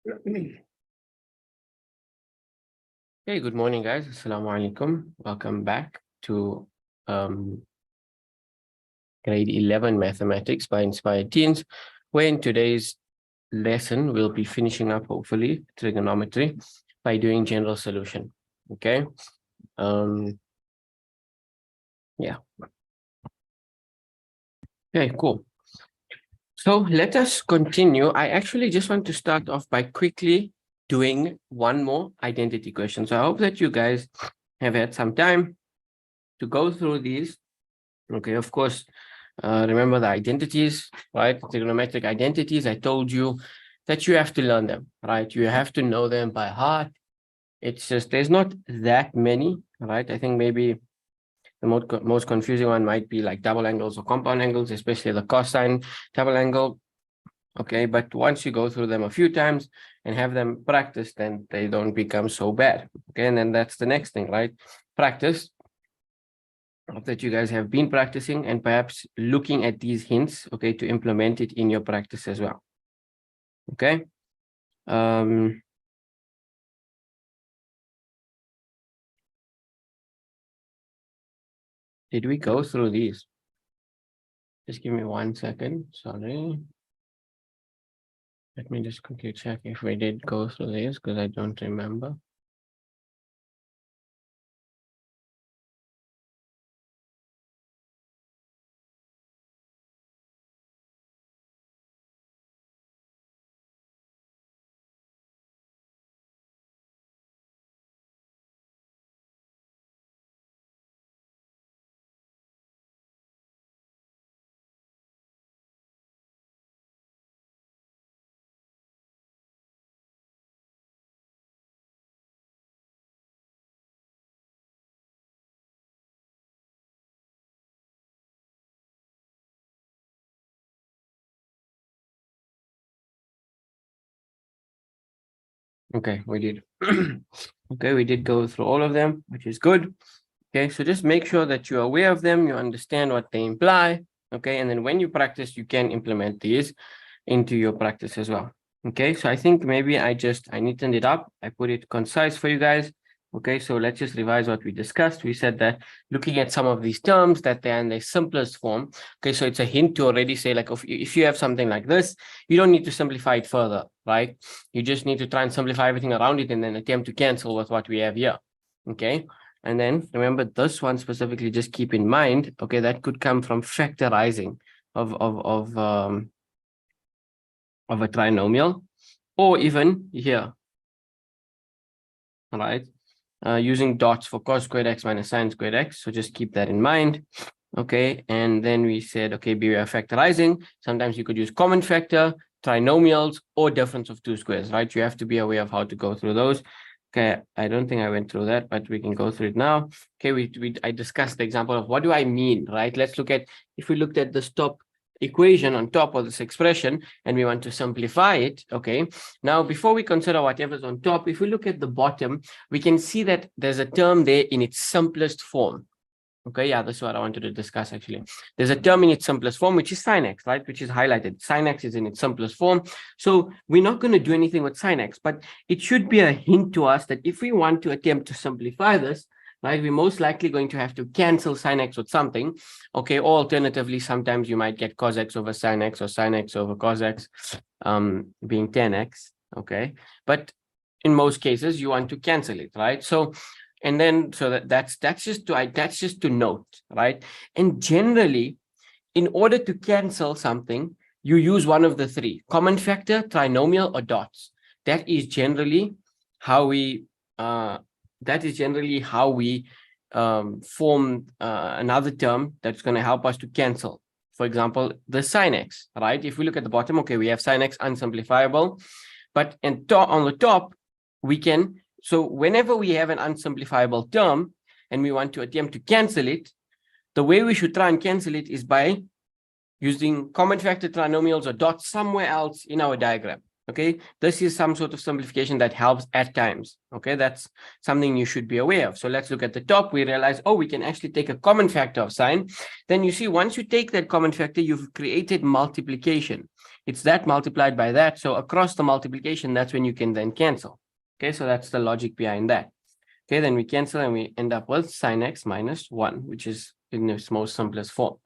Hey, good morning, guys. Assalamu alaikum. Welcome back to grade 11 mathematics by Inspired Teens, where in today's lesson, we'll be finishing up, hopefully, trigonometry by doing general solution. Okay. Yeah. Okay, cool. So let us continue. I actually just want to start off by quickly doing one more identity question. So I hope that you guys have had some time to go through these. Okay, of course, remember the identities, right? Trigonometric identities. I told you that you have to learn them, right? You have to know them by heart. It's just, there's not that many, right? I think maybe the most confusing one might be like double angles or compound angles, especially the cosine double angle. Okay, but once you go through them a few times and have them practiced, then they don't become so bad. Okay, and then that's the next thing, right? Practice. Hope that you guys have been practicing and perhaps looking at these hints, okay, to implement it in your practice as well. Okay. Did we go through these? Just give me 1 second. Sorry. Let me just quickly check if we did go through these because I don't remember. Okay, we did. Okay, we did go through all of them, which is good. Okay, so just make sure that you're aware of them, you understand what they imply. Okay, and then when you practice, you can implement these into your practice as well. Okay, so I think maybe I neatened it up. I put it concise for you guys. Okay, so let's just revise what we discussed. We said that looking at some of these terms that they're in their simplest form. Okay, so it's a hint to already say like if you have something like this, you don't need to simplify it further, right? You just need to try and simplify everything around it and then attempt to cancel with what we have here. Okay, and then remember this one specifically, just keep in mind, okay, that could come from factorizing of a trinomial, or even here, all right, using dots for cos squared x minus sine squared x. So just keep that in mind. Okay, and then we said, okay, beware of factorizing. Sometimes you could use common factor, trinomials, or difference of two squares, right? You have to be aware of how to go through those. Okay, I don't think I went through that, but we can go through it now. Okay, I discussed the example of what do I mean, right? Let's look at, if we looked at this top equation on top of this expression and we want to simplify it. Okay, now before we consider whatever's on top, if we look at the bottom, we can see that there's a term there in its simplest form. Okay, yeah, that's what I wanted to discuss actually. There's a term in its simplest form, which is sin x, right? Which is highlighted. Sin x is in its simplest form. So we're not going to do anything with sin x, but it should be a hint to us that if we want to attempt to simplify this, right, we're most likely going to have to cancel sin x with something. Okay, or alternatively, sometimes you might get cos x over sin x or sin x over cos x, being 10x. Okay, but in most cases, you want to cancel it, right? So and then so that's just to note, right? And generally, in order to cancel something, you use one of the three: common factor, trinomial, or dots. That is generally how we form another term that's going to help us to cancel. For example, the sin x, right? If we look at the bottom, okay, we have sin x unsimplifiable, but on the top, we can. So whenever we have an unsimplifiable term and we want to attempt to cancel it, the way we should try and cancel it is by using common factor, trinomials, or dots somewhere else in our diagram. Okay, this is some sort of simplification that helps at times. Okay, that's something you should be aware of. So let's look at the top. We realize, oh, we can actually take a common factor of sine. Then you see, once you take that common factor, you've created multiplication. It's that multiplied by that. So across the multiplication, that's when you can then cancel. Okay, so that's the logic behind that. Okay, then we cancel and we end up with sine x minus 1, which is in its most simplest form.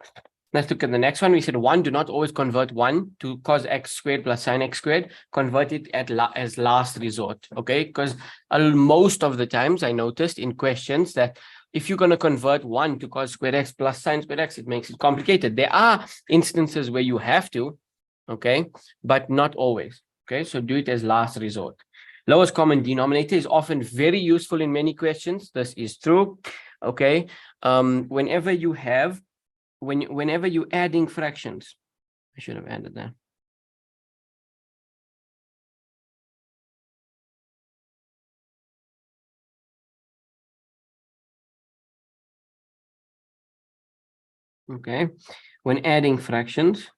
Let's look at the next one. We said 1, do not always convert 1 to cos x squared plus sine x squared. Convert it as last resort, okay? Because most of the times I noticed in questions that if you're going to convert 1 to cos squared x plus sine squared x, it makes it complicated. There are instances where you have to, okay? But not always, okay? So do it as last resort. Lowest common denominator is often very useful in many questions. This is true, okay? Whenever you're adding fractions, I should have added that. Okay, when adding fractions,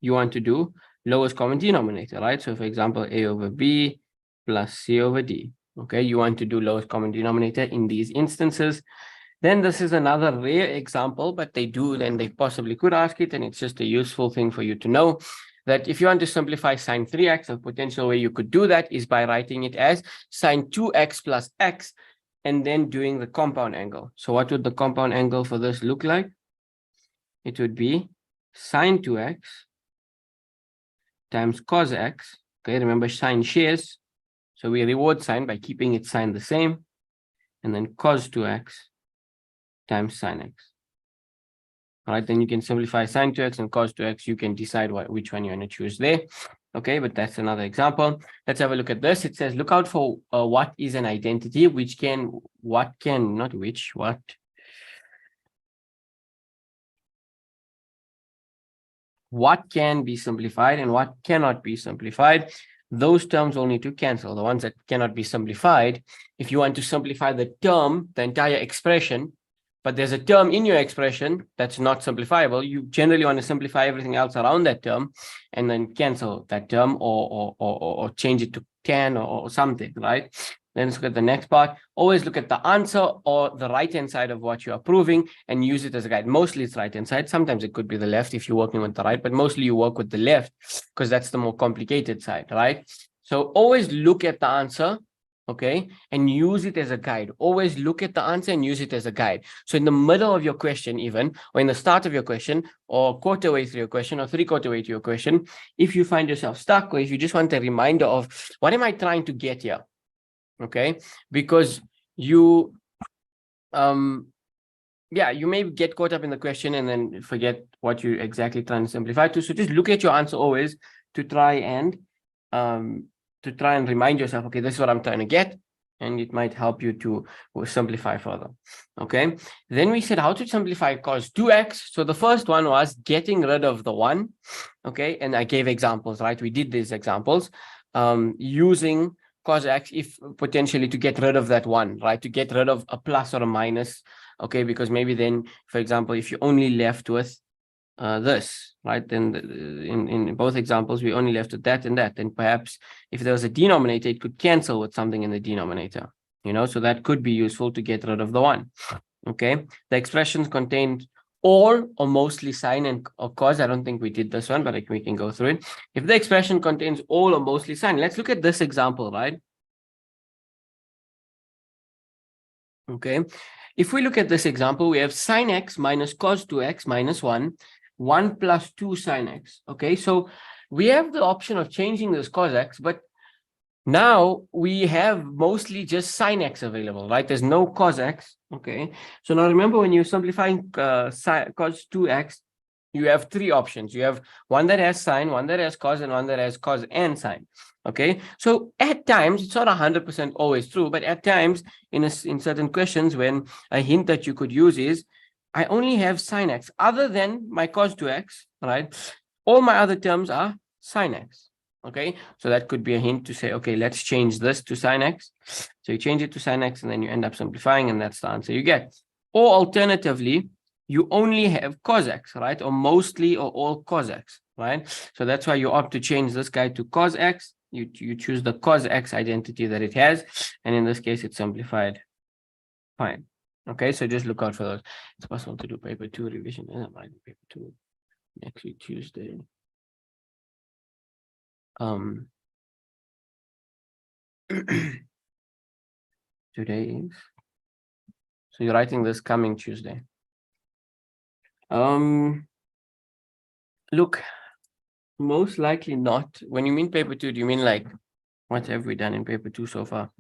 you want to do lowest common denominator, right? So for example, a over b plus c over d. Okay, you want to do lowest common denominator in these instances. Then this is another rare example, but they do, and they possibly could ask it, and it's just a useful thing for you to know that if you want to simplify sine 3x, a potential way you could do that is by writing it as sine 2x plus x, and then doing the compound angle. So what would the compound angle for this look like? It would be sine 2x times cos x. Okay, remember sine shares. So we reward sine by keeping its sign the same, and then cos 2x times sine x. All right, then you can simplify sine 2x and cos 2x. You can decide which one you want to choose there. Okay, but that's another example. Let's have a look at this. It says, look out for what is an identity, what can be simplified and what cannot be simplified. Those terms will need to cancel. The ones that cannot be simplified, if you want to simplify the term, the entire expression, but there's a term in your expression that's not simplifiable, you generally want to simplify everything else around that term and then cancel that term or change it to tan or something, right? Then let's look at the next part. Always look at the answer or the right-hand side of what you are proving and use it as a guide. Mostly it's right-hand side. Sometimes it could be the left if you're working with the right, but mostly you work with the left because that's the more complicated side, right? So always look at the answer, okay, and use it as a guide. Always look at the answer and use it as a guide. So in the middle of your question even, or in the start of your question, or quarter way through your question, or 3/4 way to your question, if you find yourself stuck, or if you just want a reminder of what am I trying to get here? Okay, because you you may get caught up in the question and then forget what you're exactly trying to simplify to. So just look at your answer always to try and remind yourself, okay, this is what I'm trying to get, and it might help you to simplify further. Okay, then we said how to simplify cos 2x. So the first one was getting rid of the 1. Okay, and I gave examples, right? We did these examples using cos x, if potentially to get rid of that 1, right? To get rid of a plus or a minus, okay? Because maybe then, for example, if you're only left with this, right? Then in both examples, we only left with that and that. Then perhaps if there was a denominator, it could cancel with something in the denominator, you know? So that could be useful to get rid of the 1, okay? The expressions contained all or mostly sine and cos. I don't think we did this one, but we can go through it. If the expression contains all or mostly sine, let's look at this example, right? Okay. If we look at this example, we have sine x minus cos 2x minus 1, 1 plus 2 sine x. Okay, so we have the option of changing this cos x, but now we have mostly just sine x available, right? There's no cos x. Okay, so now remember when you're simplifying cos 2x, you have 3 options. You have one that has sine, one that has cos, and one that has cos and sine. Okay, so at times it's not 100% always true, but at times in certain questions, when a hint that you could use is, I only have sine x other than my cos 2x, right? All my other terms are sine x. Okay, so that could be a hint to say, okay, let's change this to sine x. So you change it to sine x and then you end up simplifying, and that's the answer you get. Or alternatively, you only have cos x, right? Or mostly or all cos x. right? So that's why you opt to change this guy to cos x. You choose the cos x identity that it has, and in this case, it's simplified. Fine. Okay, so just look out for those. It's possible to do paper 2 revision. I'm writing paper 2 next week, Tuesday. Today is, so you're writing this coming Tuesday. Look, most likely not. When you mean paper 2, do you mean like what have we done in paper 2 so far?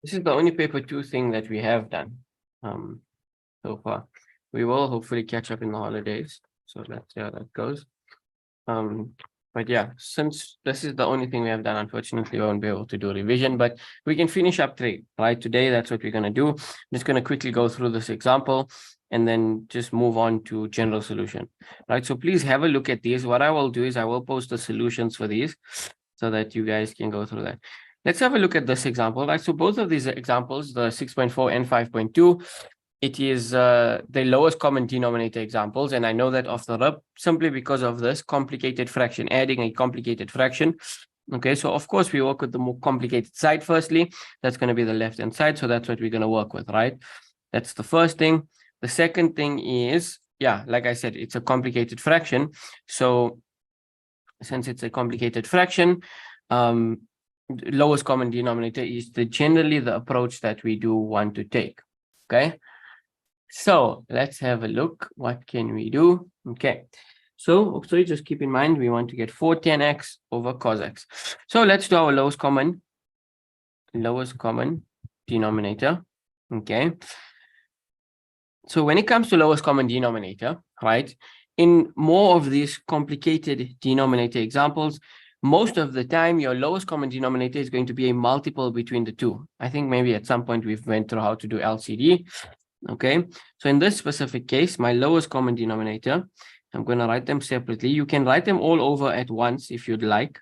This is the only paper 2 thing that we have done so far. We will hopefully catch up in the holidays. So let's see how that goes. But yeah, since this is the only thing we have done, unfortunately, we won't be able to do revision, but we can finish up 3, right? Today, that's what we're going to do. I'm just going to quickly go through this example and then just move on to general solution, right? So please have a look at these. What I will do is I will post the solutions for these so that you guys can go through that. Let's have a look at this example, right? So both of these examples, the 6.4 and 5.2, it is the lowest common denominator examples. And I know that off the rip, simply because of this complicated fraction, adding a complicated fraction. Okay, so of course we work with the more complicated side firstly. That's going to be the left-hand side. So that's what we're going to work with, right? That's the first thing. The second thing is, yeah, like I said, it's a complicated fraction. So since it's a complicated fraction, lowest common denominator is generally the approach that we do want to take. Okay. So let's have a look. What can we do? Okay. So just keep in mind, we want to get 4 tan x over cos x. So let's do our lowest common denominator. Okay. So when it comes to lowest common denominator, right, in more of these complicated denominator examples, most of the time, your lowest common denominator is going to be a multiple between the two. I think maybe at some point we've went through how to do LCD. Okay, so in this specific case, my lowest common denominator, I'm going to write them separately. You can write them all over at once if you'd like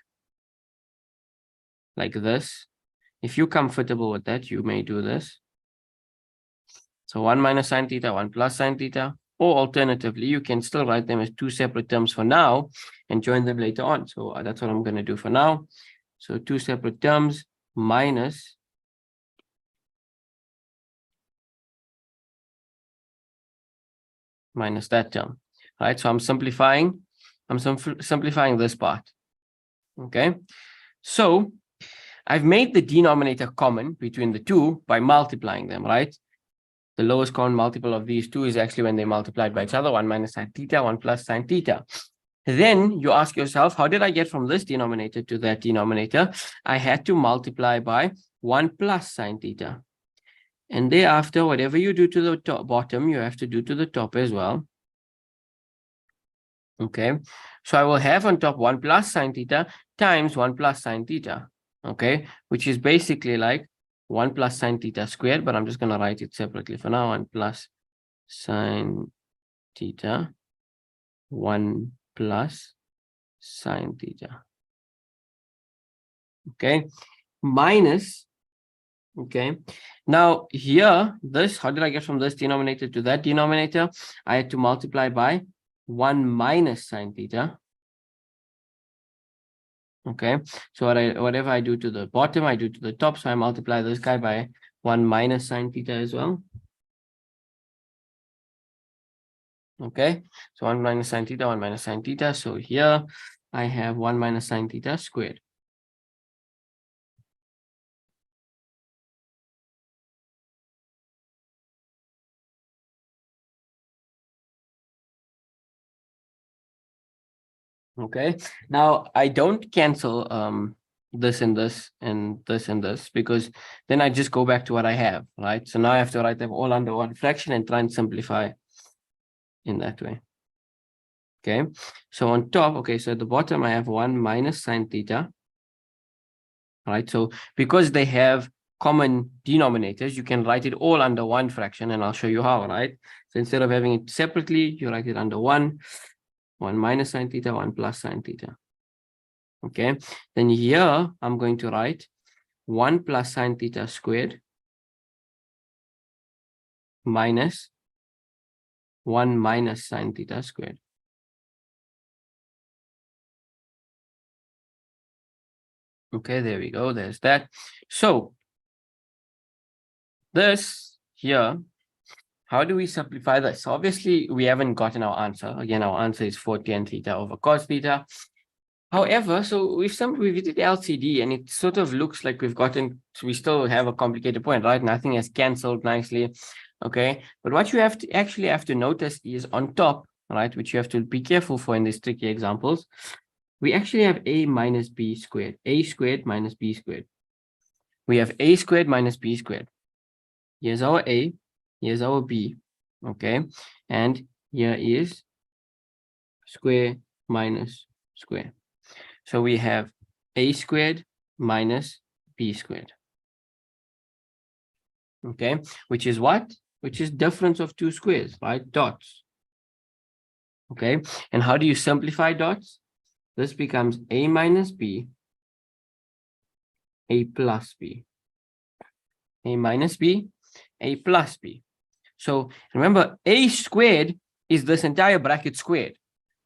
this. If you're comfortable with that, you may do this. So 1 minus sine theta, 1 plus sine theta, or alternatively, you can still write them as 2 separate terms for now and join them later on. So that's what I'm going to do for now. So 2 separate terms minus that term, right? So I'm simplifying this part. Okay, so I've made the denominator common between the two by multiplying them, right? The lowest common multiple of these two is actually when they multiplied by each other, 1 minus sine theta, 1 plus sine theta. Then you ask yourself, how did I get from this denominator to that denominator? I had to multiply by 1 plus sine theta. And thereafter, whatever you do to the top, bottom, you have to do to the top as well. Okay, so I will have on top 1 plus sine theta times 1 plus sine theta. Okay, which is basically like 1 plus sine theta squared, but I'm just going to write it separately for now. 1 plus sine theta, 1 plus sine theta. Okay, minus. Okay, now here, how did I get from this denominator to that denominator? I had to multiply by 1 minus sine theta. Okay, so whatever I do to the bottom, I do to the top. So I multiply this guy by 1 minus sine theta as well. Okay, so 1 minus sine theta, 1 minus sine theta. So here I have 1 minus sine theta squared. Okay, now I don't cancel this and this and this and this, because then I just go back to what I have, right? So now I have to write them all under one fraction and try and simplify in that way. Okay, so on top, okay, so at the bottom I have 1 minus sine theta. Right, so because they have common denominators, you can write it all under one fraction, and I'll show you how, right? So instead of having it separately, you write it under one. 1 minus sine theta, 1 plus sine theta. Okay, then here I'm going to write 1 plus sine theta squared minus 1 minus sine theta squared. Okay, there we go. There's that. So this here, how do we simplify this? Obviously, we haven't gotten our answer. Again, our answer is 4 tan theta over cos theta. However, so we did LCD and it sort of looks like we still have a complicated point, right? Nothing has cancelled nicely. Okay. But what you actually have to notice is on top, right, which you have to be careful for in these tricky examples, we actually have a minus b squared, a squared minus b squared. We have a squared minus b squared. Here's our a, here's our b, okay? And here is square minus square. So we have a squared minus b squared. Okay, which is what? Which is difference of two squares, right? Dots. Okay, and how do you simplify dots? This becomes a minus b, a plus b, a minus b, a plus b. So remember, a squared is this entire bracket squared.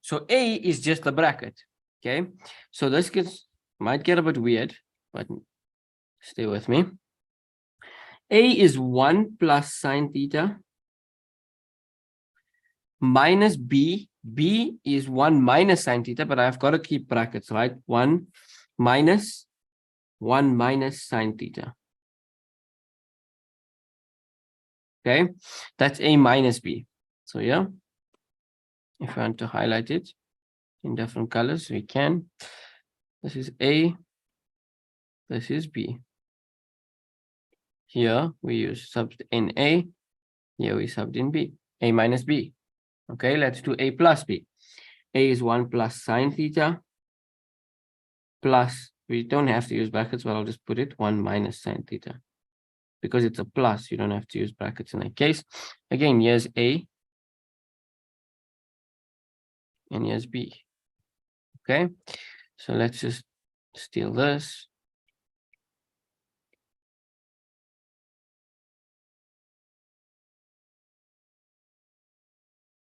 So a is just the bracket. Okay, so this might get a bit weird, but stay with me. A is 1 plus sine theta minus b. B is 1 minus sine theta, but I've got to keep brackets, right? 1 minus sine theta. Okay, that's a minus b. So yeah, if I want to highlight it in different colors, we can. This is a, this is b. Here we use subbed in a, here we subbed in b, a minus b. Okay, let's do a plus b. A is 1 plus sine theta plus, we don't have to use brackets, but I'll just put it 1 minus sine theta. Because it's a plus, you don't have to use brackets in that case. Again, here's a, and here's b. Okay, so let's just steal this.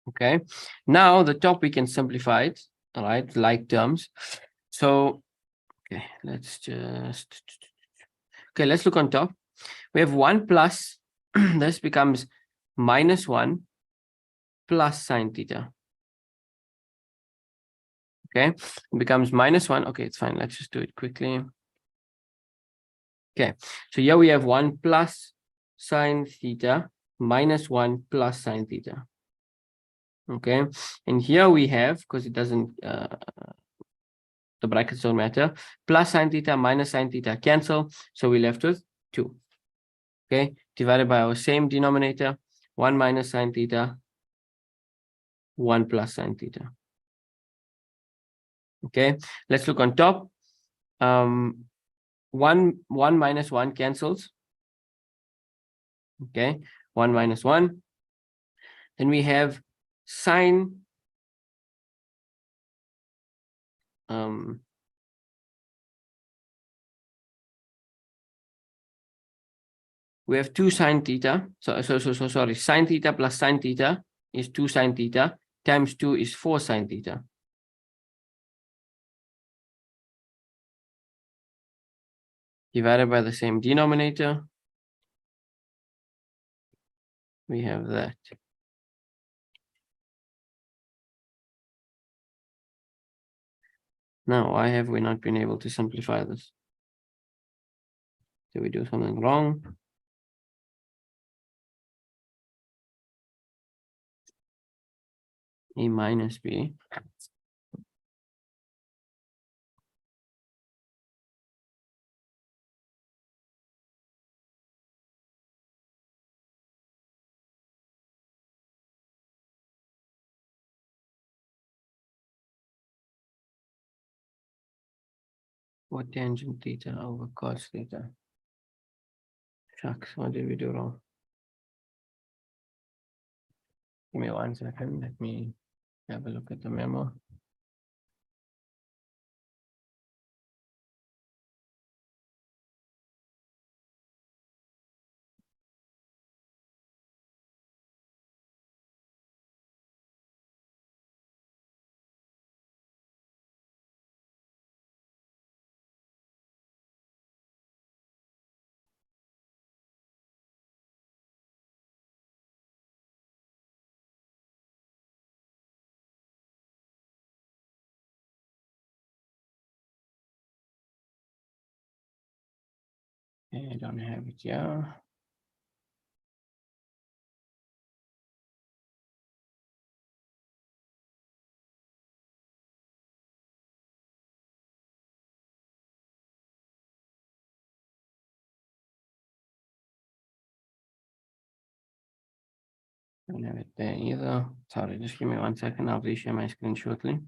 Okay, now the top we can simplify it, all right, like terms. So, okay, let's look on top. We have 1 plus, this becomes minus 1 plus sine theta. Okay, it becomes minus 1. Okay, it's fine. Let's just do it quickly. Okay, so here we have 1 plus sine theta minus 1 plus sine theta. Okay, and here we have, because it doesn't, the brackets don't matter, plus sine theta minus sine theta cancel. So we're left with 2. Okay, divided by our same denominator, 1 minus sine theta, 1 plus sine theta. Okay, let's look on top. 1 minus 1 cancels. Okay, 1 minus 1. Then we have sine we have 2 sine theta. So sorry, sine theta plus sine theta is 2 sine theta times 2 is 4 sine theta. Divided by the same denominator, we have that. Now, why have we not been able to simplify this? Did we do something wrong? A minus b. What tangent theta over cos theta? Shucks, what did we do wrong? Give me 1 second. Let me Have a look at the memo. I don't have it here. Don't have it there either. Sorry, just give me 1 second. I'll reshare my screen shortly.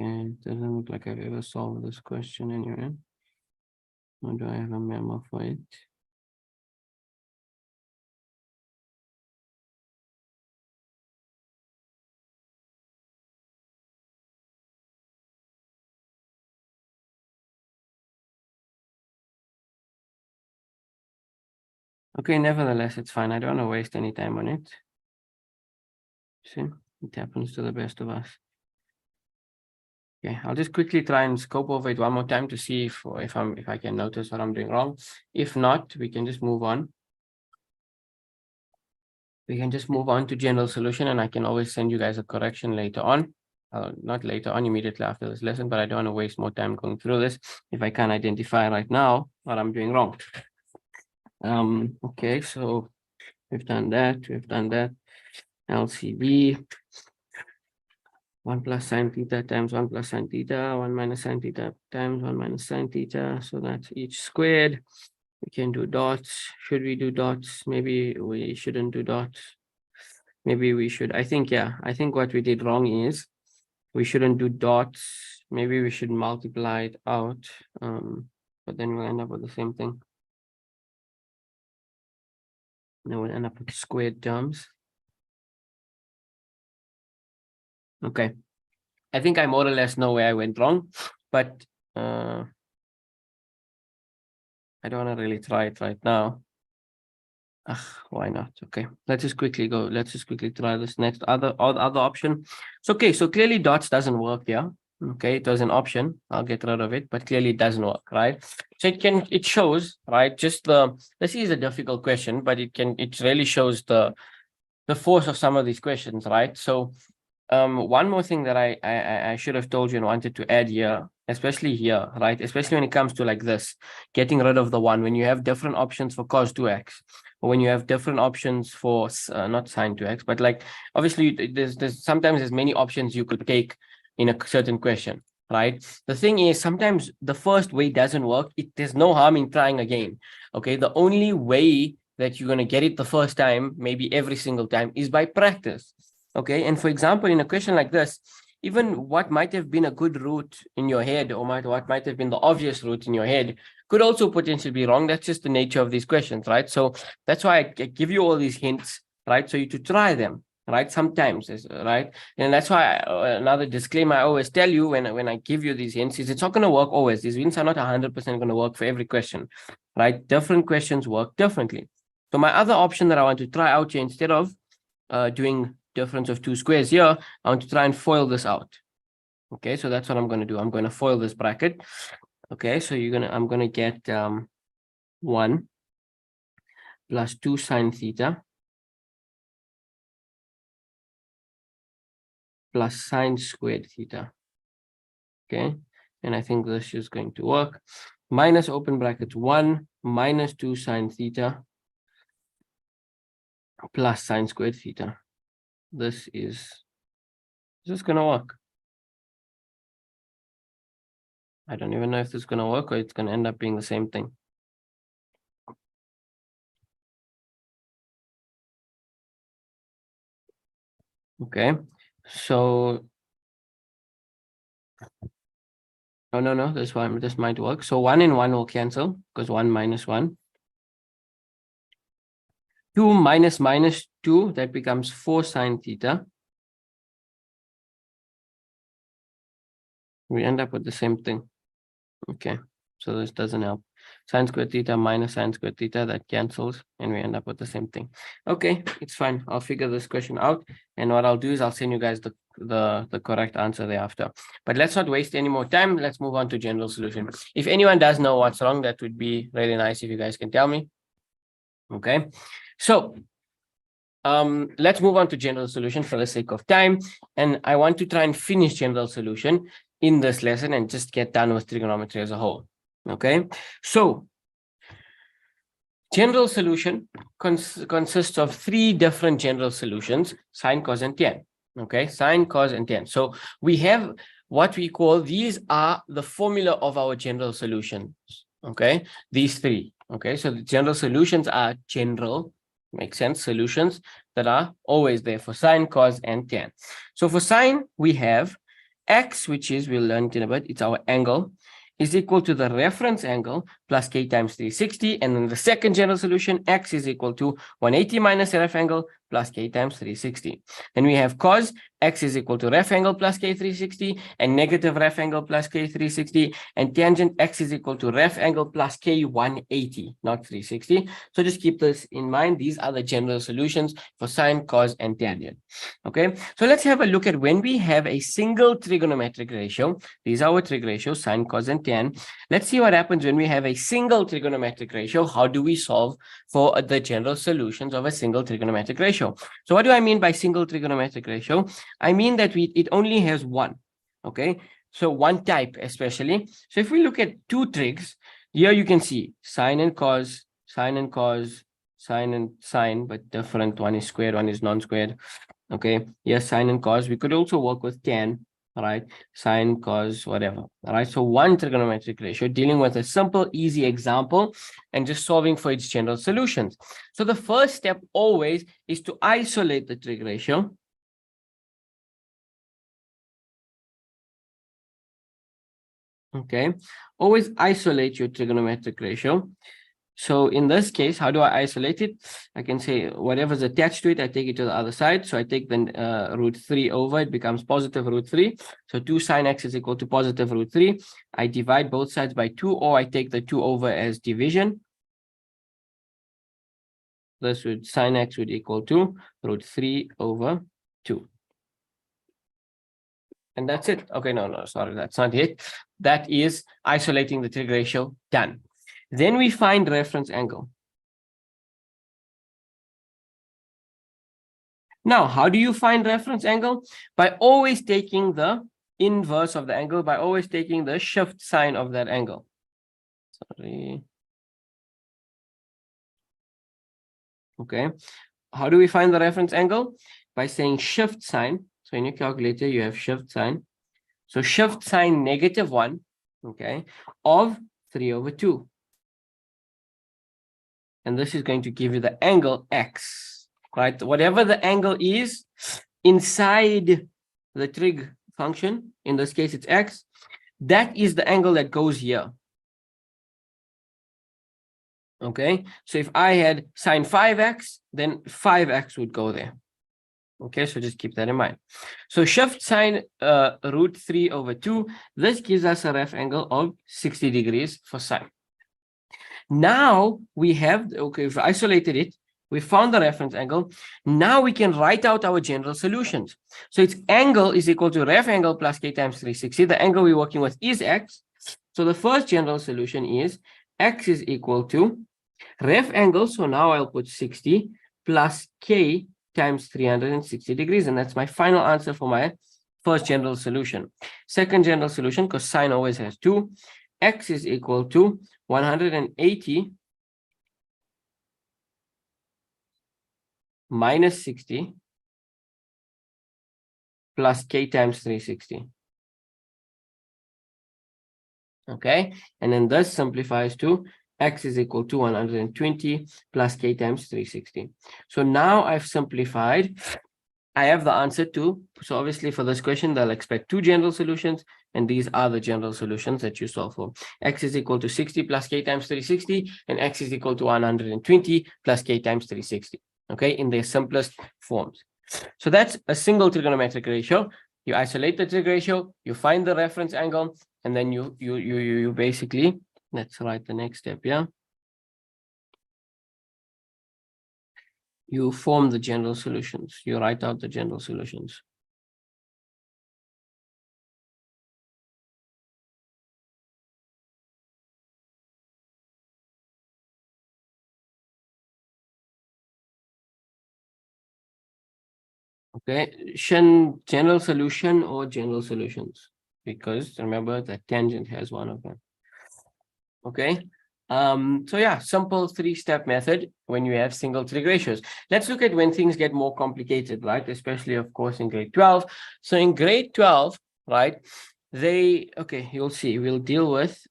And it doesn't look like I've ever solved this question anyway. Or do I have a memo for it? Okay, nevertheless, it's fine. I don't want to waste any time on it. See, it happens to the best of us. Okay, I'll just quickly try and scope over it one more time to see if I can notice what I'm doing wrong. If not, we can just move on. We can just move on to general solution, and I can always send you guys a correction later on. Not later on, immediately after this lesson, but I don't want to waste more time going through this if I can't identify right now what I'm doing wrong. Okay, so we've done that. LCB 1 plus sine theta times 1 plus sine theta, 1 minus sine theta times 1 minus sine theta. So that's each squared. We can do dots. Should we do dots? Maybe we shouldn't do dots. Maybe we should. I think what we did wrong is we shouldn't do dots. Maybe we should multiply it out. But then we'll end up with the same thing. Then we'll end up with squared terms. Okay. I think I more or less know where I went wrong, but I don't want to really try it right now. Why not? Okay, let's just quickly go. Let's just quickly try this next other option. So okay, so clearly dots doesn't work here. Okay, it was an option. I'll get rid of it, but clearly it doesn't work, right? So it shows, right? Just this is a difficult question, but it really shows the force of some of these questions, right? So one more thing that I should have told you and wanted to add here, especially here, right? Especially when it comes to like this, getting rid of the one, when you have different options for cos 2x, or when you have different options for not sine 2x, but like obviously there's sometimes there's many options you could take in a certain question, right? The thing is sometimes the first way doesn't work. There's no harm in trying again. Okay, the only way that you're going to get it the first time, maybe every single time, is by practice. Okay, and for example, in a question like this, even what might have been a good route in your head, or what might have been the obvious route in your head, could also potentially be wrong. That's just the nature of these questions, right? So that's why I give you all these hints, right? So you to try them, right? Sometimes, right? And that's why another disclaimer I always tell you when I give you these hints is it's not going to work always. These hints are not 100% going to work for every question, right? Different questions work differently. So my other option that I want to try out here, instead of doing difference of two squares here, I want to try and FOIL this out. Okay, so that's what I'm going to do. I'm going to FOIL this bracket. Okay, so I'm going to get 1 plus 2 sine theta plus sine squared theta. Okay, and I think this is going to work. Minus open bracket 1 minus 2 sine theta plus sine squared theta. This is going to work. I don't even know if this is going to work or it's going to end up being the same thing. Okay, so no, this might work. So 1 and 1 will cancel because 1 minus 1. 2 minus minus 2, that becomes 4 sine theta. We end up with the same thing. Okay, so this doesn't help. Sine squared theta minus sine squared theta, that cancels, and we end up with the same thing. Okay, it's fine. I'll figure this question out, and what I'll do is I'll send you guys the correct answer thereafter. But let's not waste any more time. Let's move on to general solution. If anyone does know what's wrong, that would be really nice if you guys can tell me. Okay, so let's move on to general solution for the sake of time, and I want to try and finish general solution in this lesson and just get done with trigonometry as a whole. Okay, so general solution consists of 3 different general solutions: sine, cos, and tan. Okay, sine, cos, and tan. So we have what we call, these are the formula of our general solutions. Okay, these 3. Okay, so the general solutions are general, makes sense, solutions that are always there for sine, cos, and tan. So for sine, we have x, which is, we'll learn in a bit, it's our angle, is equal to the reference angle plus k times 360. And then the second general solution, x is equal to 180 minus ref angle plus k times 360. Then we have cos, x is equal to ref angle plus k 360 and negative ref angle plus k 360, and tangent, x is equal to ref angle plus k 180, not 360. So just keep this in mind. These are the general solutions for sine, cos, and tangent. Okay, so let's have a look at when we have a single trigonometric ratio. These are our trig ratios, sine, cos, and tan. Let's see what happens when we have a single trigonometric ratio. How do we solve for the general solutions of a single trigonometric ratio? So what do I mean by single trigonometric ratio? I mean that it only has one. Okay, so one type especially. So if we look at 2 trigs, here you can see sine and cos, sine and cos, sine and sine, but different. One is squared, one is non-squared. Okay, yes, sine and cos. We could also work with tan. All right, sine, cos, whatever. All right, so one trigonometric ratio dealing with a simple, easy example and just solving for its general solutions. So the first step always is to isolate the trig ratio. Okay, always isolate your trigonometric ratio. So in this case, how do I isolate it? I can say whatever's attached to it, I take it to the other side. So I take the root 3 over, it becomes positive root 3. So 2 sine x is equal to positive root 3. I divide both sides by 2, or I take the 2 over as division. This would, sine x would equal to root 3 over 2. And that's it. Okay, no, sorry, that's not it. That is isolating the trig ratio, done. Then we find reference angle. Now, how do you find reference angle? By always taking the inverse of the angle, by always taking the shift sign of that angle. Sorry. Okay. How do we find the reference angle? By saying shift sign. So in your calculator, you have shift sign. So shift sign -1, okay, of 3 over 2. And this is going to give you the angle x, right? Whatever the angle is inside the trig function, in this case it's x, that is the angle that goes here. Okay, so if I had sine 5x, then 5x would go there. Okay, so just keep that in mind. So shift sine root 3 over 2, this gives us a ref angle of 60 degrees for sine. Now we have, okay, we've isolated it, we found the reference angle. Now we can write out our general solutions. So its angle is equal to ref angle plus k times 360. The angle we're working with is x. So the first general solution is x is equal to ref angle. So now I'll put 60 plus k times 360 degrees. And that's my final answer for my First general solution. Second general solution, because sine always has 2, x is equal to 180 minus 60 plus k times 360. Okay, and then this simplifies to x is equal to 120 plus k times 360. So now I've simplified. I have the answer to, so obviously for this question, they'll expect two general solutions, and these are the general solutions that you solve for. X is equal to 60 plus k times 360, and x is equal to 120 plus k times 360, okay, in their simplest forms. So that's a single trigonometric ratio. You isolate the trig ratio, you find the reference angle, and then you basically, let's write the next step, yeah. You form the general solutions. You write out the general solutions. Okay, general solution or general solutions, because remember that tangent has one of them. Okay. So yeah, simple three-step method when you have single trig ratios. Let's look at when things get more complicated, right? Especially, of course, in grade 12. So in grade 12, right, you'll see, we'll deal with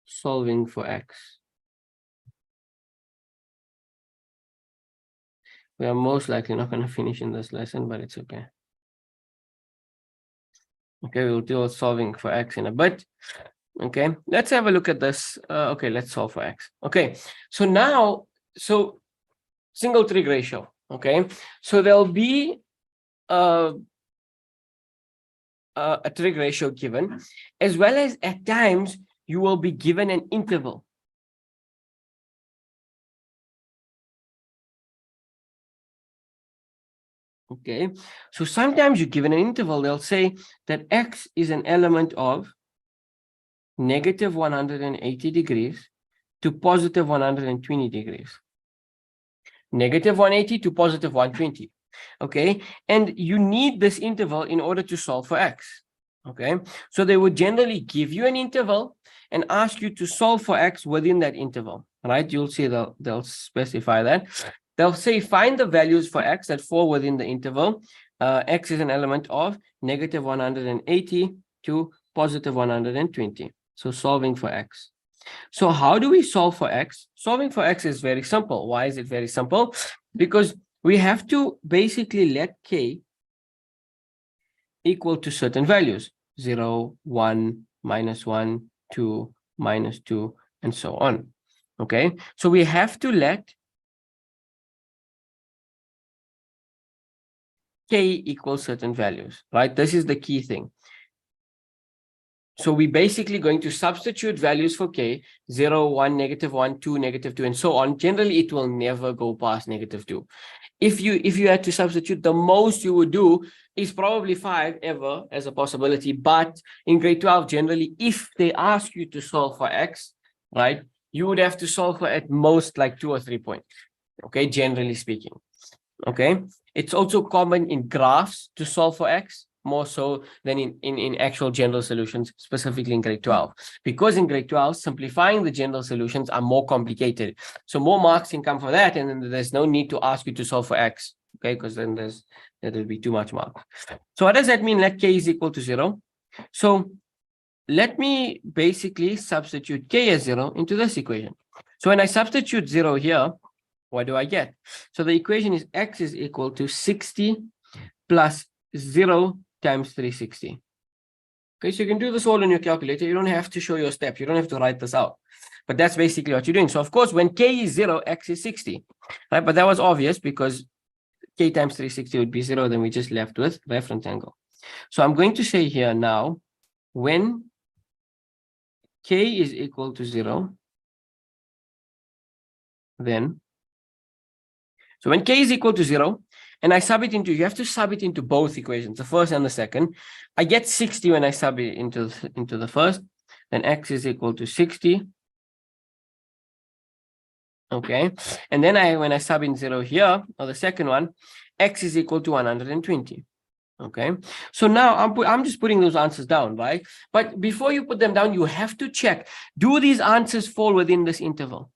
solving for x. We are most likely not going to finish in this lesson, but it's okay. Okay, we'll deal with solving for x in a bit. Okay, let's have a look at this. Okay, let's solve for x. Okay, so now, single trig ratio. Okay, so there'll be a trig ratio given, as well as at times you will be given an interval. Okay, so sometimes you're given an interval, they'll say that x is an element of negative 180 degrees to positive 120 degrees. Negative 180 to positive 120. Okay, and you need this interval in order to solve for x. Okay, so they would generally give you an interval and ask you to solve for x within that interval, right? You'll see they'll specify that. They'll say find the values for x that fall within the interval. X is an element of negative 180 to positive 120. So solving for x. So how do we solve for x? Solving for x is very simple. Why is it very simple? Because we have to basically let k equal to certain values. 0, 1, minus 1, 2, minus 2, and so on. Okay, so we have to let k equals certain values, right? This is the key thing. So we're basically going to substitute values for k, 0, 1, negative 1, 2, negative 2, and so on. Generally, it will never go past negative 2. If you had to substitute, the most you would do is probably 5 ever as a possibility. But in grade 12, generally, if they ask you to solve for x, right, you would have to solve for at most like 2 or 3 points. Okay, generally speaking. Okay, it's also common in graphs to solve for x, more so than in actual general solutions, specifically in grade 12. Because in grade 12, simplifying the general solutions are more complicated. So more marks can come for that, and then there's no need to ask you to solve for x, okay? Because then there'll be too much mark. So what does that mean? Let k is equal to 0. So let me basically substitute k as 0 into this equation. So when I substitute 0 here, what do I get? So the equation is x is equal to 60 plus 0 times 360. Okay, so you can do this all in your calculator. You don't have to show your steps. You don't have to write this out. But that's basically what you're doing. So of course, when k is 0, x is 60. Right? But that was obvious because k times 360 would be 0. Then we just left with reference angle. So I'm going to say here now, when k is equal to 0, then so when k is equal to 0, and I sub it into, you have to sub it into both equations, the first and the second. I get 60 when I sub it into the first, then x is equal to 60 Okay, and then when I sub in 0 here, or the second one, x is equal to 120. Okay, so now I'm just putting those answers down, right? But before you put them down, you have to check, do these answers fall within this interval?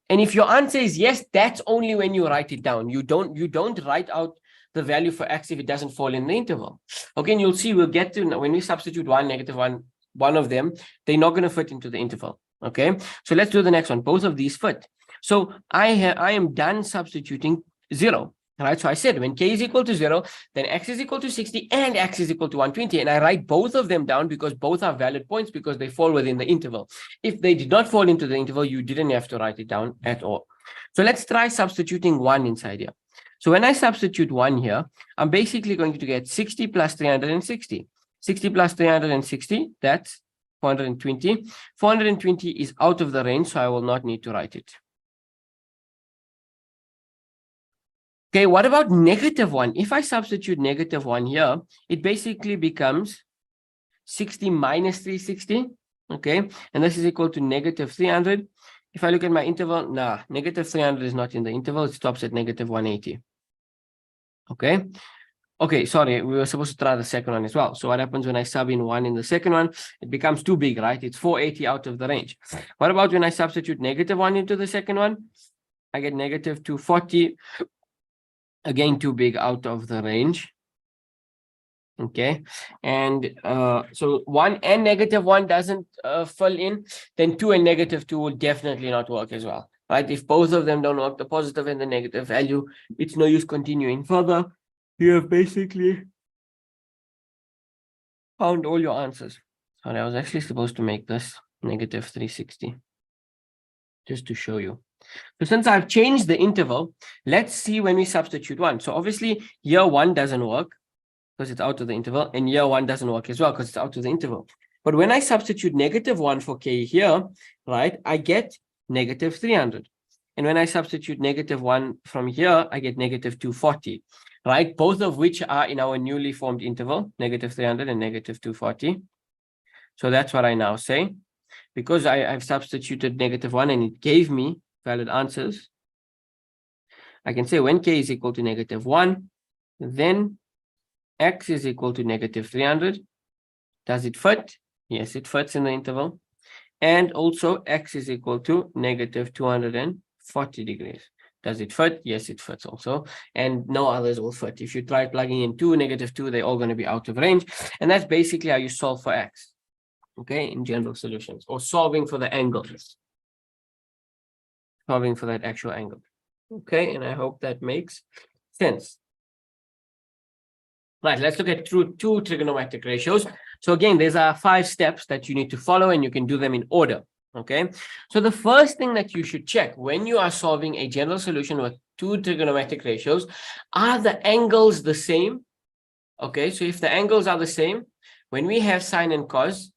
And if your answer is yes, that's only when you write it down. You don't write out the value for x if it doesn't fall in the interval. Okay, and you'll see we'll get to, when we substitute one, negative one of them, they're not going to fit into the interval. Okay, so let's do the next one. Both of these fit. So I am done substituting 0. All right, so I said when k is equal to 0, then x is equal to 60 and x is equal to 120. And I write both of them down because both are valid points because they fall within the interval. If they did not fall into the interval, you didn't have to write it down at all. So let's try substituting 1 inside here. So when I substitute 1 here, I'm basically going to get 60 plus 360. 60 plus 360, that's 420. 420 is out of the range, so I will not need to write it. Okay, what about -1? If I substitute -1 here, it basically becomes 60 minus 360. Okay, and this is equal to -300. If I look at my interval, nah, -300 is not in the interval. It stops at -180. Okay. Okay, sorry, we were supposed to try the second one as well. So what happens when I sub in 1 in the second one? It becomes too big, right? It's 480 out of the range. What about when I substitute -1 into the second one? I get -240. Again, too big out of the range. Okay, and so 1 and -1 doesn't fill in, then 2 and -2 will definitely not work as well, right? If both of them don't work, the positive and the negative value, it's no use continuing further. You have basically found all your answers. Sorry, I was actually supposed to make this -360 just to show you. So since I've changed the interval, let's see when we substitute 1. So obviously year 1 doesn't work because it's out of the interval, and year 1 doesn't work as well because it's out of the interval. But when I substitute -1 for k here, right, I get -300. And when I substitute -1 from here, I get -240, right? Both of which are in our newly formed interval, -300 and -240. So that's what I now say. Because I've substituted -1 and it gave me valid answers, I can say when k is equal to -1, then x is equal to -300. Does it fit? Yes, it fits in the interval. And also x is equal to -240 degrees. Does it fit? Yes, it fits also. And no others will fit. If you try plugging in 2, -2, they're all going to be out of range. And that's basically how you solve for x. Okay, in general solutions, or solving for the angle. Solving for that actual angle. Okay, and I hope that makes sense. Right, let's look at two trigonometric ratios. So again, there's 5 steps that you need to follow, and you can do them in order. Okay, so the first thing that you should check when you are solving a general solution with 2 trigonometric ratios, are the angles the same? Okay, so if the angles are the same, when we have sine and cos,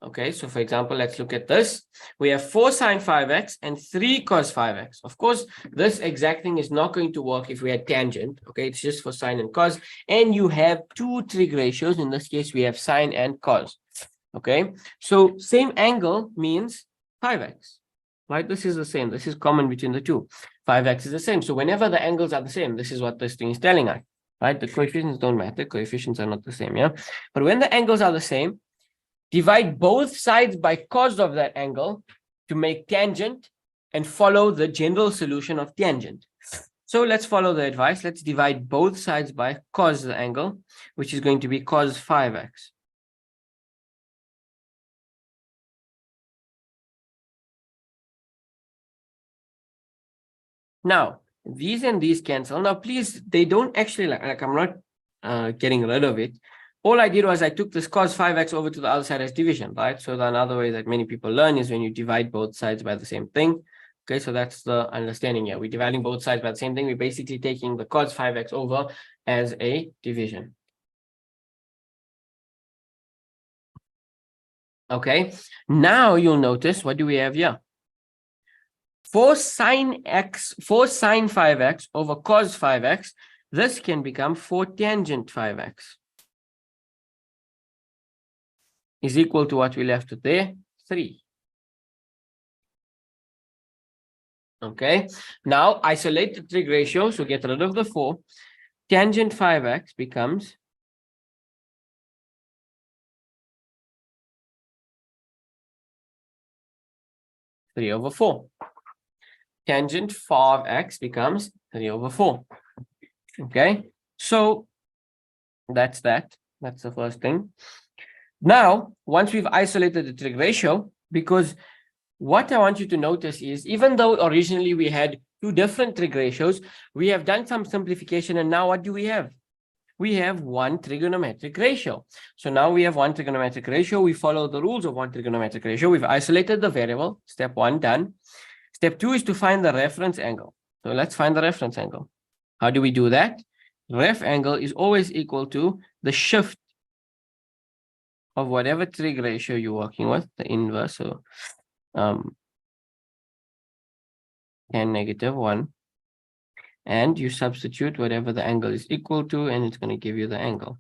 okay, so for example, let's look at this. We have 4 sine 5x and 3 cos 5x. Of course, this exact thing is not going to work if we had tangent. Okay, it's just for sine and cos. And you have 2 trig ratios. In this case, we have sine and cos. Okay, so same angle means 5x, right? This is the same. This is common between the two. 5x is the same. So whenever the angles are the same, this is what this thing is telling us, right? The coefficients don't matter. Coefficients are not the same, yeah? But when the angles are the same, divide both sides by cos of that angle to make tangent and follow the general solution of tangent. So let's follow the advice. Let's divide both sides by cos the angle, which is going to be cos 5x. Now, these and these cancel. Now, please, they don't actually, like I'm not getting rid of it. All I did was I took this cos 5x over to the other side as division, right? So another way that many people learn is when you divide both sides by the same thing. Okay, so that's the understanding here. We're dividing both sides by the same thing. We're basically taking the cos 5x over as a division. Okay, now you'll notice, what do we have here? 4 sine 5x over cos 5x. This can become 4 tangent 5x. Is equal to what we left it there, 3. Okay, now isolate the trig ratio, so get rid of the 4. Tangent 5x becomes 3/4. Tangent 5x becomes 3/4. Okay, so that's that. That's the first thing. Now, once we've isolated the trig ratio, because what I want you to notice is, even though originally we had two different trig ratios, we have done some simplification, and now what do we have? We have one trigonometric ratio. So now we have one trigonometric ratio. We follow the rules of one trigonometric ratio. We've isolated the variable. Step 1 done. Step 2 is to find the reference angle. So let's find the reference angle. How do we do that? Ref angle is always equal to the shift of whatever trig ratio you're working with, the inverse. So tan -1. And you substitute whatever the angle is equal to, and it's going to give you the angle.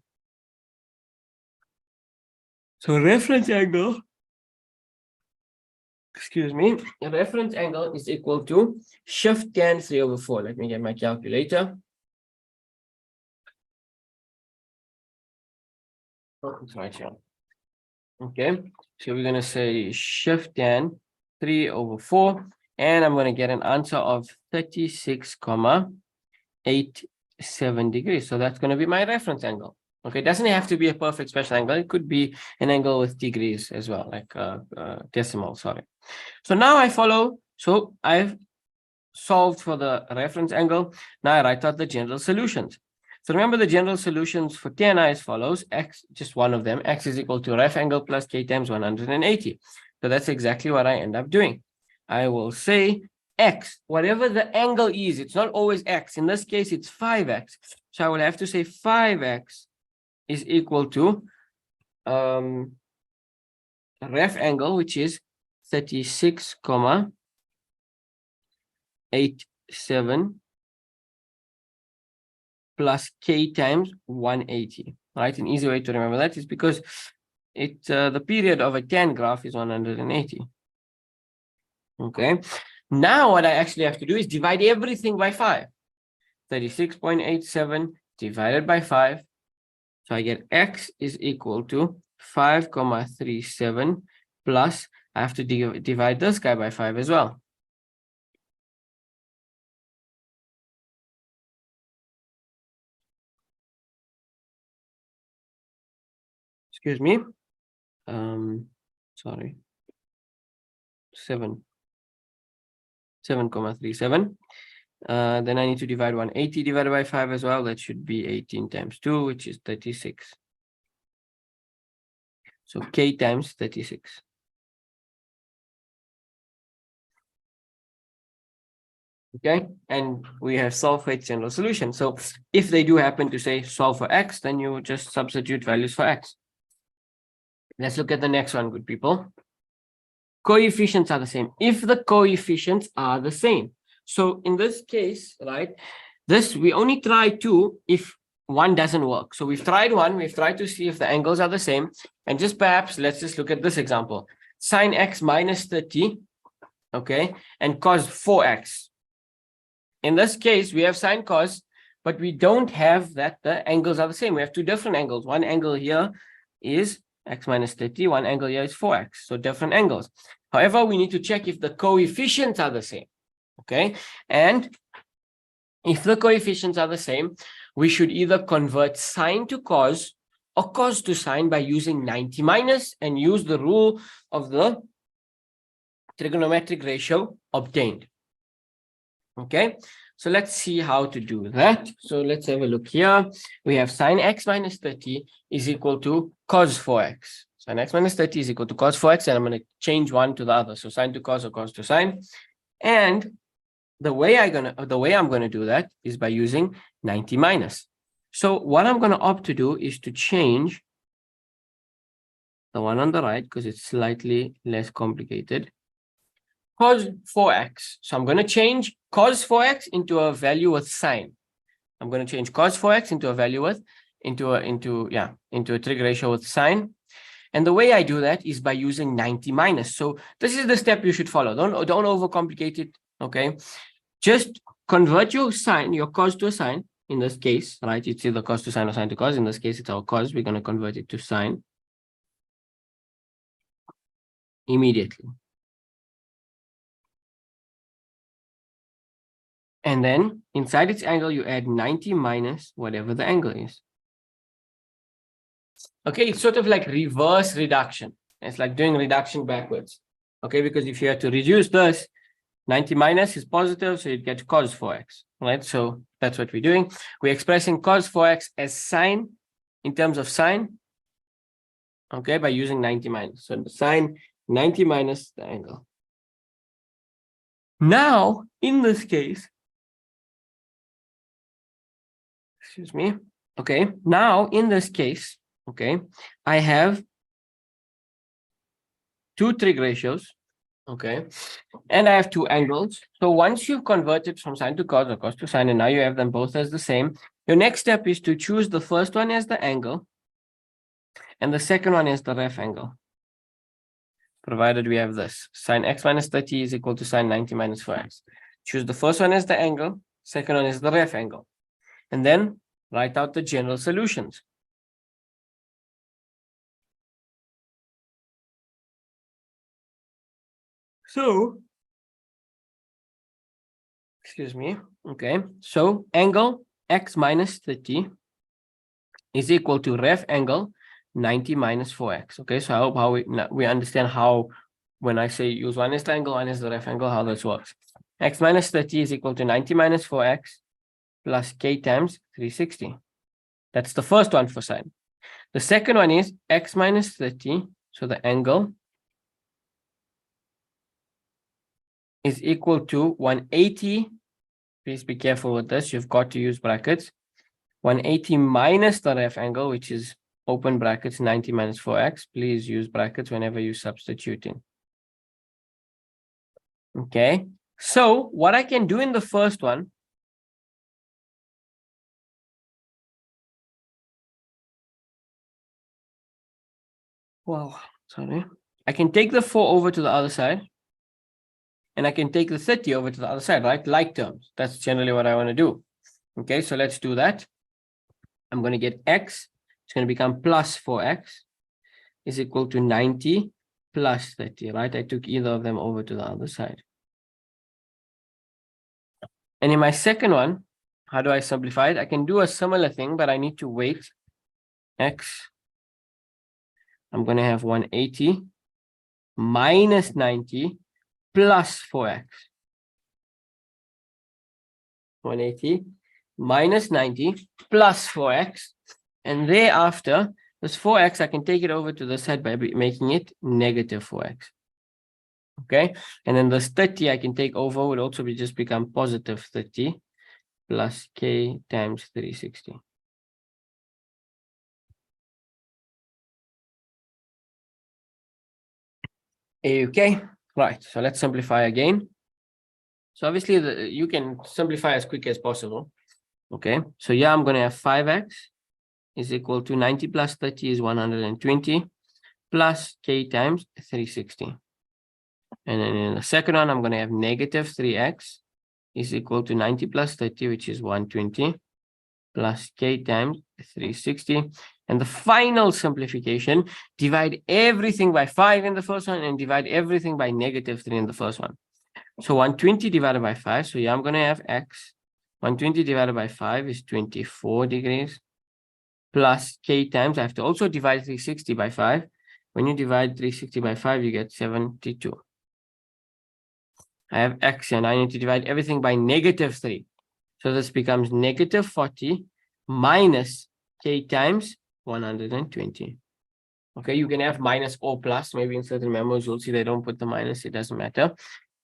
So reference angle, excuse me, the reference angle is equal to shift tan 3/4. Let me get my calculator. Oh, it's right here. Okay, so we're going to say shift tan 3/4, and I'm going to get an answer of 36,87 degrees. So that's going to be my reference angle. Okay, it doesn't have to be a perfect special angle. It could be an angle with degrees as well, like decimal, sorry. So now I follow. So I've solved for the reference angle. Now I write out the general solutions. So remember, the general solutions for tan are as follows. X, just one of them, x is equal to ref angle plus k times 180. So that's exactly what I end up doing. I will say x, whatever the angle is, it's not always x. In this case, it's 5x. So I will have to say 5x is equal to ref angle, which is 36,87 plus k times 180. Right? An easy way to remember that is because it the period of a tan graph is 180. Okay. Now what I actually have to do is divide everything by 5. 36.87 divided by 5. So I get x is equal to 5,37 plus, I have to divide this guy by 5 as well. Excuse me. Sorry. 7,37. Then I need to divide 180 divided by 5 as well. That should be 18 times 2, which is 36. So k times 36. Okay, and we have solved for its general solution. So if they do happen to say solve for x, then you just substitute values for x. Let's look at the next one, good people. Coefficients are the same. If the coefficients are the same. So in this case, right, this we only try 2 if one doesn't work. So we've tried 1, we've tried to see if the angles are the same. And just perhaps, let's just look at this example. Sine x minus 30, okay, and cos 4x. In this case, we have sine cos, but we don't have that the angles are the same. We have two different angles. One angle here is x minus 30. One angle here is 4x. So different angles. However, we need to check if the coefficients are the same. Okay. And if the coefficients are the same, we should either convert sine to cos or cos to sine by using 90 minus and use the rule of the trigonometric ratio obtained. Okay, so let's see how to do that. So let's have a look here. We have sine x minus 30 is equal to cos 4x. Sine x minus 30 is equal to cos 4x, and I'm going to change one to the other. So sine to cos or cos to sine. And the way I'm going to do that is by using 90 minus. So what I'm going to opt to do is to change the one on the right because it's slightly less complicated. Cos 4x. So I'm going to change cos 4x into a value with sine. I'm going to change cos 4x into a value with into a trig ratio with sine. And the way I do that is by using 90 minus. So this is the step you should follow. Don't overcomplicate it. Okay, just convert your sine, your cos to a sine. In this case, right, it's either cos to sine or sine to cos. In this case, it's our cos. We're going to convert it to sine immediately. And then inside its angle, you add 90 minus whatever the angle is. Okay, it's sort of like reverse reduction. It's like doing reduction backwards. Okay, because if you have to reduce this, 90 minus is positive, so you get cos 4x, right? So that's what we're doing. We're expressing cos 4x as sine in terms of sine, okay, by using 90 minus. So the sine 90 minus the angle. Now, in this case, excuse me, okay, now in this case, okay, I have two trig ratios, okay, and I have two angles. So once you've converted from sine to cos or cos to sine, and now you have them both as the same, your next step is to choose the first one as the angle, and the second one is the ref angle. Provided we have this, sine x minus 30 is equal to sine 90 minus 4x. Choose the first one as the angle, second one is the ref angle. And then write out the general solutions. So, excuse me, okay. So angle x minus 30 is equal to ref angle 90 minus 4x. Okay, so I hope how we understand how when I say use one is the angle, one is the ref angle, how this works. X minus 30 is equal to 90 minus 4x plus k times 360. That's the first one for sine. The second one is x minus 30. So the angle is equal to 180. Please be careful with this. You've got to use brackets. 180 minus the ref angle, which is open brackets 90 minus 4x. Please use brackets whenever you're substituting. Okay. So what I can do in the first one, well, sorry, I can take the 4 over to the other side, and I can take the 30 over to the other side, right? Like terms. That's generally what I want to do. Okay, so let's do that. I'm going to get x. It's going to become plus 4x is equal to 90 plus 30, right? I took either of them over to the other side. And in my second one, how do I simplify it? I can do a similar thing, but I need to wait. X, I'm going to have 180 minus 90 plus 4x. 180 minus 90 plus 4x. And thereafter, this 4x, I can take it over to the side by making it negative 4x. Okay, and then this 30 I can take over would also be just become positive 30 plus k times 360. Okay, right, so let's simplify again. So obviously you can simplify as quick as possible. Okay, so yeah, I'm going to have 5x is equal to 90 plus 30 is 120 plus k times 360. And then in the second one, I'm going to have negative 3x is equal to 90 plus 30, which is 120 plus k times 360. And the final simplification, divide everything by 5 in the first one and divide everything by negative 3 in the first one. So 120 divided by 5. So yeah, I'm going to have x. 120 divided by 5 is 24 degrees plus k times. I have to also divide 360 by 5. When you divide 360 by 5, you get 72. I have x and I need to divide everything by negative 3. So this becomes negative 40 minus k times 120. Okay, you can have minus or plus. Maybe in certain memos, you'll see they don't put the minus. It doesn't matter.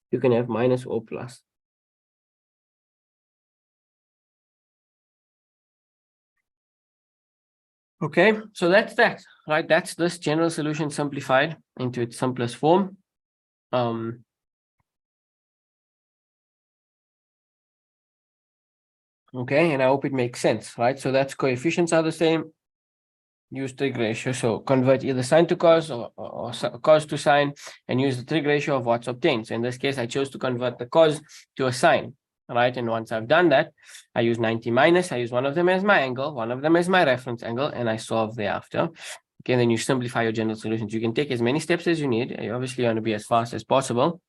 You can have minus or plus. Okay, so that's that, right? That's this general solution simplified into its simplest form. Okay, and I hope it makes sense, right? So that's coefficients are the same. use trig ratio. So convert either sine to cos or cos to sine and use the trig ratio of what's obtained. So in this case, I chose to convert the cos to a sine, right? And once I've done that, I use 90 minus. I use one of them as my angle, one of them as my reference angle, and I solve thereafter. Okay, then you simplify your general solutions. You can take as many steps as you need. You obviously want to be as fast as possible.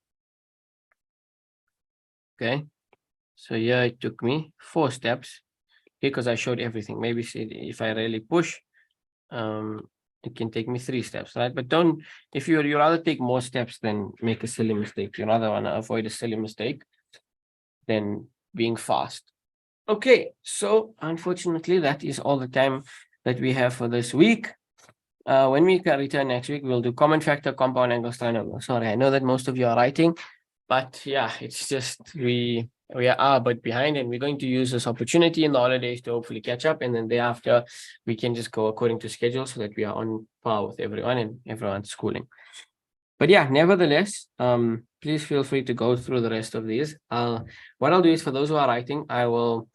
Okay, so here it took me 4 steps because I showed everything. Maybe if I really push, it can take me 3 steps, right? But don't, if you rather take more steps than make a silly mistake. You rather want to avoid a silly mistake than being fast. Okay, so unfortunately, that is all the time that we have for this week. When we return next week, we'll do common factor, compound angles, trinomial. Sorry, I know that most of you are writing, but yeah, it's just we are a bit behind, and we're going to use this opportunity in the holidays to hopefully catch up, and then thereafter we can just go according to schedule so that we are on par with everyone and everyone's schooling. But yeah, nevertheless, please feel free to go through the rest of these. What I'll do is, for those who are writing, I will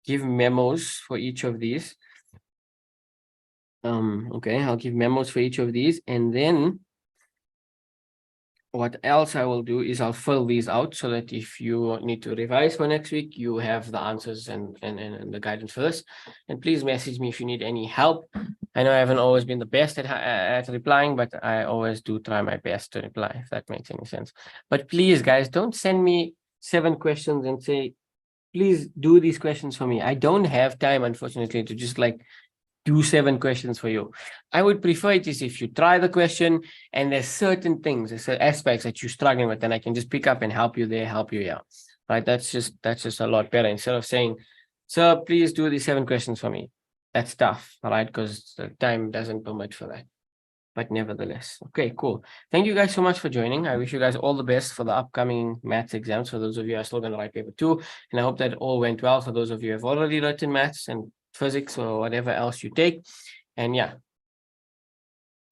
give memos for each of these. Okay, I'll give memos for each of these, and then what else I will do is I'll fill these out so that if you need to revise for next week, you have the answers and the guidance for this. And please message me if you need any help. I know I haven't always been the best at replying, but I always do try my best to reply, if that makes any sense. But please, guys, don't send me 7 questions and say, please do these questions for me. I don't have time, unfortunately, to just like do 7 questions for you. I would prefer it is if you try the question and there's certain things, there's aspects that you're struggling with, then I can just pick up and help you there, help you here. Right? That's just a lot better. Instead of saying, sir, please do these 7 questions for me. That's tough, all right? Because the time doesn't permit for that. But nevertheless, okay, cool. Thank you guys so much for joining. I wish you guys all the best for the upcoming maths exams. For those of you who are still going to write paper 2, and I hope that all went well. For those of you who have already written maths and physics or whatever else you take, and yeah,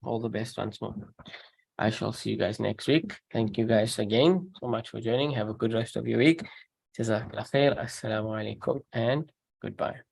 all the best once more. I shall see you guys next week. Thank you guys again so much for joining. Have a good rest of your week. Jazakallah khair. Assalamu alaikum and goodbye.